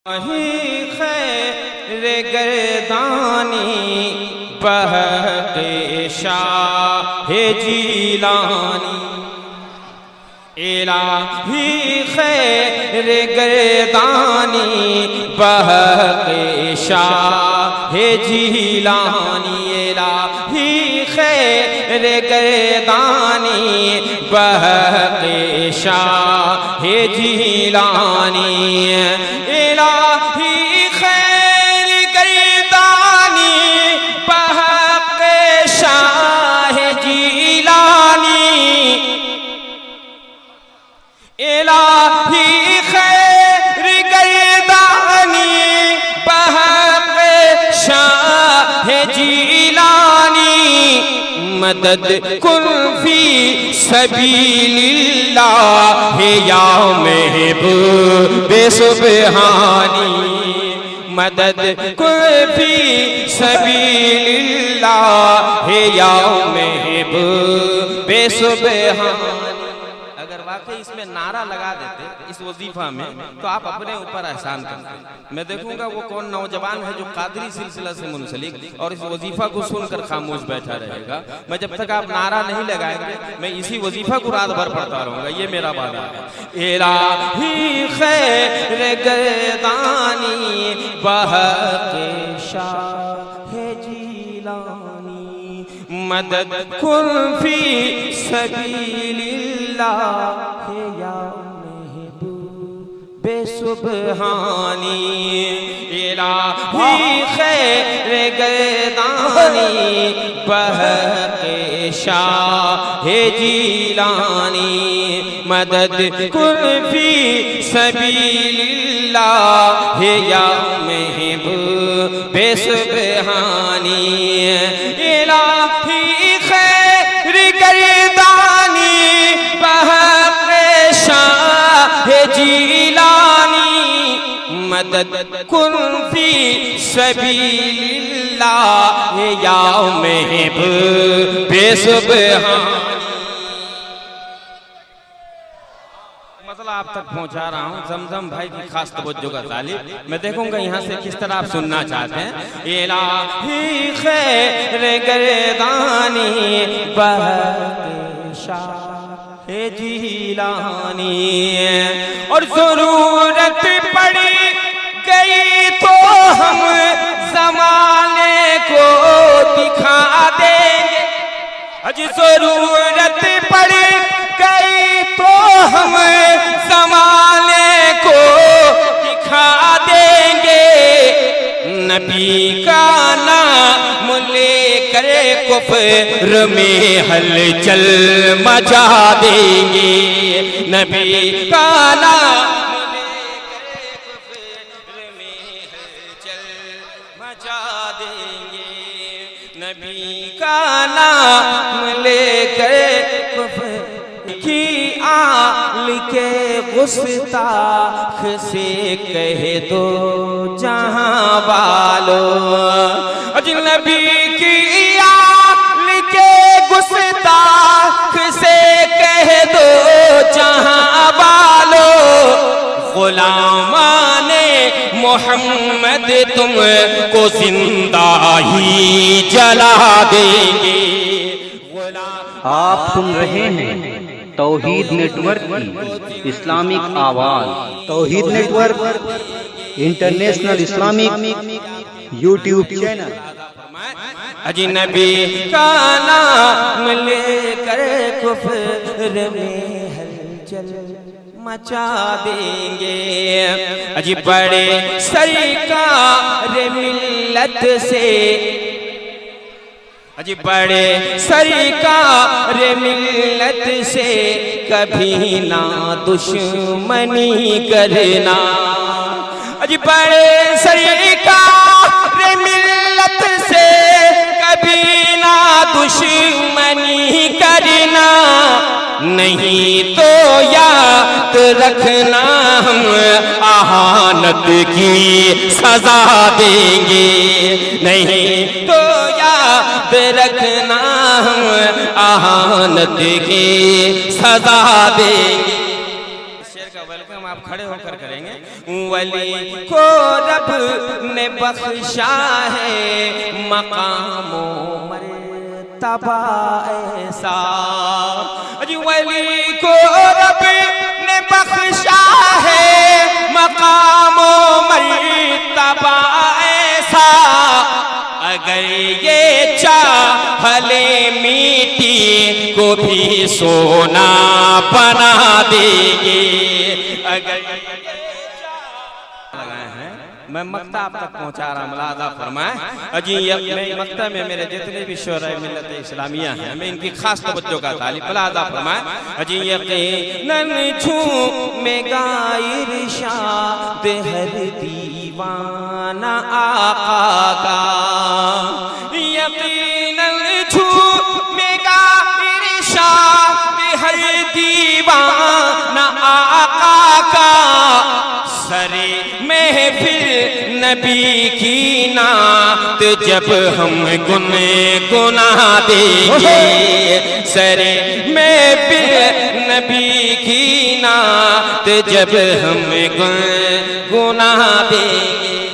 خیر گردانی بحق شاہ جیلانی الہی خیر گردانی بحق شاہ جیلانی الہی خیر گردانی بحق شاہ جیلانی الہی خیر گردانی بحق شاہ جیلانی الہی خیر گردانی بحق شاہ جیلانی مدد کن فی سبیل اللہ یا محبوب سبحانی مدد کن فی سبیل اللہ یا محبوب سبحانی۔ اگر واقعی اس میں نعرہ لگا دیتے اس وظیفہ میں تو آپ اپنے اوپر احسان کرتے۔ میں دیکھوں گا وہ کون نوجوان ہے جو قادری سلسلہ سے منسلک اور اس وظیفہ کو سن کر خاموش بیٹھا رہے گا۔ میں جب تک آپ نعرہ نہیں لگائیں گے میں اسی وظیفہ کو رات بھر پڑھتا رہوں گا، یہ میرا وعدہ ہے۔ الہی خیر گردانی بحق شاہ جیلانی مدد کن فی سبیل اللہ یا محبوب سبحانی الہی خیر گردانی بحق شاہ جیلانی مدد کن فی سبیل اللہ یا محبوب سبحانی الہی خیر گردانی بحق شاہ جیلانی مدد کن فی سبیل اللہ یا محبوب سبحانی۔ مسئلہ آپ تک پہنچا رہا ہوں، زمزم بھائی کی خاص توجہ کا طالب۔ میں دیکھوں گا یہاں سے کس طرح آپ سننا چاہتے ہیں۔ الہی خیر گردانی بحق شاہ جیلانی اور ضرورت پڑی گئی تو ہم زمانے کو دکھا دیں گے۔ ضرورت پڑی گئی تو ہم زمانے کو دکھا دیں گے۔ نبی کا نام لے کر کفر میں ہلچل مچا دیں گے۔ نبی کا نام لے کر کفر میں ہلچل مچا دیں گے۔ نبی کا نام لے کر کفر کی آل کے گستاخ سے کہہ دو جہاں والوں۔ نبی کی آل کے گستاخ سے کہہ دو جہاں والوں۔ غلامان محمد تم کو زندہ ہی جلا دیں گے۔ آپ سن رہے ہیں توحید نیٹ ورک کی اسلامک آواز۔ Tauheed network international Islamic YouTube channel. نبی کا نام لے کر کفر میں ہلچل مچا دیں گے۔ بڑے سرکار ملت سے بڑے سرکار ملت سے کبھی نہ دشمنی کرنا۔ بڑے سرکار ملت سے کبھی نہ دشمنی کرنا۔ نہیں تو یاد رکھنا ہم اہانت کی سزا دیں گے۔ نہیں تو یاد رکھنا ہم اہانت کی سزا دیں گے۔ شعر کا ویلکم آپ کھڑے ہو کر کریں گے. ولی کو رب نے بخشا ہے مقام و مرتبہ ایسا. ولی کو رب نے بخشا ہے مقام و مرتبہ ایسا. اگر یہ چاہلے میٹی کو بھی سونا بنا دے گے. اگر میں مقطع آپ تک پہنچا رہا ہوں، ملاحظہ فرمائیں. جی میں مقطع میں میرے جتنے بھی شعراء ملت اسلامیہ ہیں میں ان کی خاص توجہ کا طالب. ملاحظہ فرمائیں. جی یقیناً جھومے گا ارشاد ہر دیوانہ آقا کا. یقیناً جھومے گا ارشاد ہر دیوانہ آقا کا. سرے محفل نبی کی نعت جب ہم گنگنا دیں گے. سرے محفل نبی کی نعت جب ہم گنگنا دیں گے.